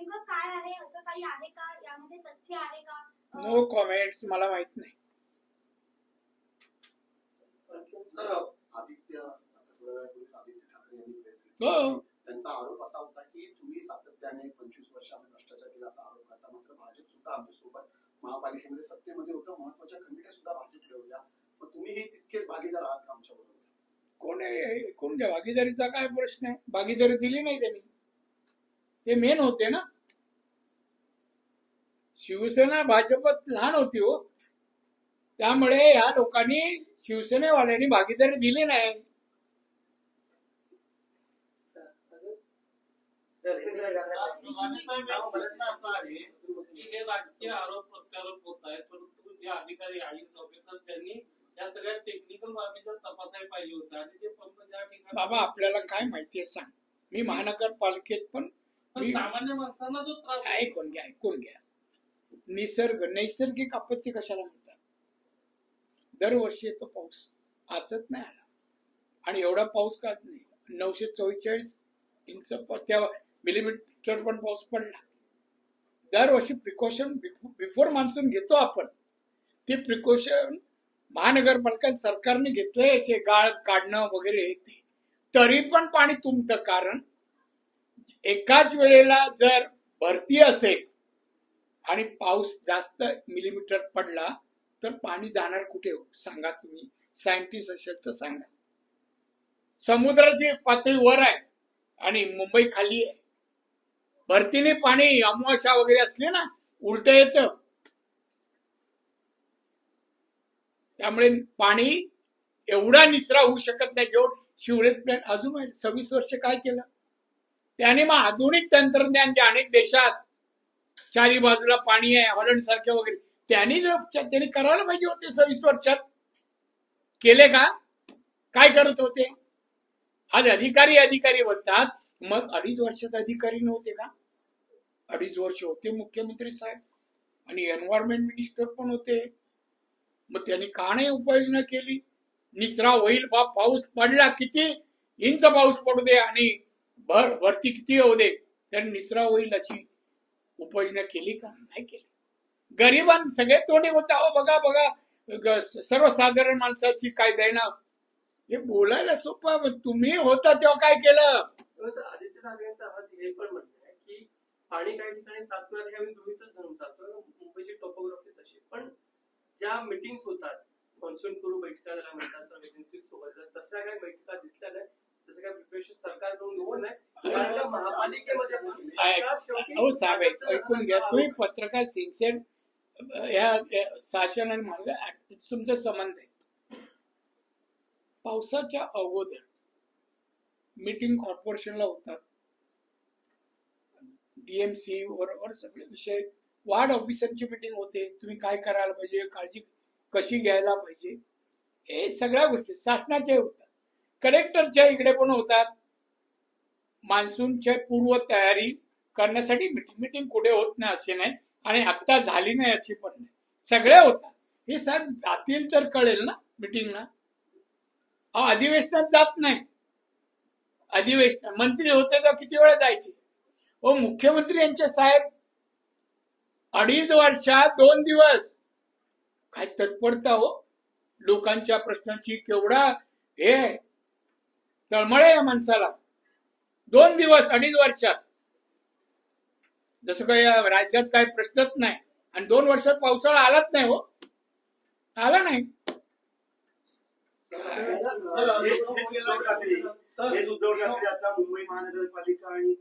नेमकं काय आहे, असं काही आहे का, यामध्ये तथ्य आहे का? नो कॉमेंट्स, मला माहित नाही. सर, आदित्य ठाकरे यांनी प्रेस घेतली. त्यांचा आरोप असा होता की तुम्ही सातत्याने 25 वर्षांमध्ये भ्रष्टाचार केला असा आरोप करता, मात्र भाजप सुद्धा आमच्यासोबत महापालिकेमध्ये सत्तेमध्ये होतं, महत्वाच्या कमिट्या सुद्धा भाजपकडे होत्या, मग तुम्ही तितकेच भागीदार आहात का आमच्याबरोबर? कोण आहे कोणत्या भागीदारीचा काय प्रश्न आहे? भागीदारी दिली नाही त्यांनी, ते मेन होते ना. शिवसेना भाजपत लहान होती हो, त्यामुळे या लोकांनी शिवसेनेवाल्यांनी भागीदारी दिली नाही. हे राजकीय आरोप प्रत्यारोप होत आहेत, परंतु जे अधिकारी आयएस ऑफिसर त्यांनी या सगळ्या टेक्निकल बाबीचा तपासायला पाहिजे होता. आणि ते पंप ज्या ठिकाणी बाबा आपल्याला काय माहितीये सांग. मी महानगरपालिकेत पण सामान्य माणसांना जो त्रास ऐकून घ्या. नैसर्गिक आपत्ती कशाला म्हणतात? दरवर्षी येतो पाऊस, आजच नाही आला. आणि एवढा पाऊस का नाही, 944 इंच मिलीमीटर पण पाऊस पडला. दरवर्षी प्रिकॉशन बिफोर मान्सून घेतो आपण, ते प्रिकॉशन महानगरपालिका सरकारने घेतलंय, असे गाळ काढणं वगैरे ते, तरी पण पाणी तुंबतं. कारण एकाच वेळेला जर भरती असेल आणि पाऊस जास्त मिलीमीटर पडला तर पाणी जाणार कुठे हो सांगा तुम्ही. सायंटिस्ट असेल तर सांगा. समुद्राची पातळी वर आहे आणि मुंबई खाली आहे. भरतीने पाणी अमावस्या वगैरे असले ना उलट येतं. त्यामुळे पाणी एवढा निचरा होऊ शकत नाही. जेवढं शिवरेज प्लॅन अजून 26 वर्ष काय केलं त्याने. मग आधुनिक तंत्रज्ञान जे अनेक देशात चारी बाजूला पाणी आहे, हॉलंड सारख्या वगैरे, त्यांनी करायला पाहिजे होते. 26 वर्षात केले का? काय करत होते? आज अधिकारी बोलतात. मग 2.5 वर्षात अधिकारी नव्हते का? 2.5 वर्ष होते मुख्यमंत्री साहेब आणि एन्व्हायरमेंट मिनिस्टर पण होते. मग त्यांनी का नाही उपाययोजना केली? निचरा होईल बा, पाऊस पडला किती इंच पाऊस पडू दे आणि भरती किती येऊ दे, त्यांनी निचरा होईल अशी उपाययोजना केली का? नाही केली. गरिबां सगळे तोंडी होता. बघा सर्वसाधारण माणसाची काय देणं, हे बोलायला सोपं. तुम्ही होता तेव्हा काय केलं? आदित्य ठाकरेंचा हे पण म्हणणं की पाणी काही ठिकाणी साचणार हे आम्ही गृहीतच धरून चालतो. मुंबईची टोपोग्राफी तशी, पण ज्या मिटिंग्स होतात मान्सून पूर्व बैठका ज्याला म्हणतात, सर्व एजन्सी सोबत, तशा काही बैठका दिसल्या नाही, तसं काय प्रिपरेशन सरकारकडून दिसत नाही. कारण महापालिकेमध्ये साहेब ऐकून घ्या. तुम्ही पत्रकार सिन्सिअर या शासन आणि महानगर तुमचा संबंध आहे. पावसाच्या अगोदर मीटिंग कॉर्पोरेशनला होतात, डीएमसी बरोबर सगळे विषय, वार्ड ऑफिसरची मीटिंग होते. तुम्ही काय करायला पाहिजे, काळजी कशी घ्यायला पाहिजे, हे सगळ्या गोष्टी शासनाच्या होतात. कलेक्टरच्या इकडे पण होतात. मान्सूनच्या पूर्व तयारी करण्यासाठी मीटिंग कुठे होत नाही असे नाही, आणि आता झाली नाही अशी पण नाही, सगळे होतात. हे साहेब जातील तर कळेल ना मीटिंगला. अधिवेशनात जात नाही. अधिवेशन मंत्री होते तर किती वेळा जायचे हो. मुख्यमंत्री यांचे साहेब 2.5 वर्षात 2 दिवस काय तत्परता हो लोकांच्या प्रश्नांची. केवढा हे तळमळ या माणसाला. 2 दिवस 2.5 वर्षात, जसं काही राज्यात काही प्रश्नच नाही. आणि 2 वर्षात पावसाळा आलाच नाही हो, आला नाही. उद्धव ठाकरे आता मुंबई महानगरपालिका आणि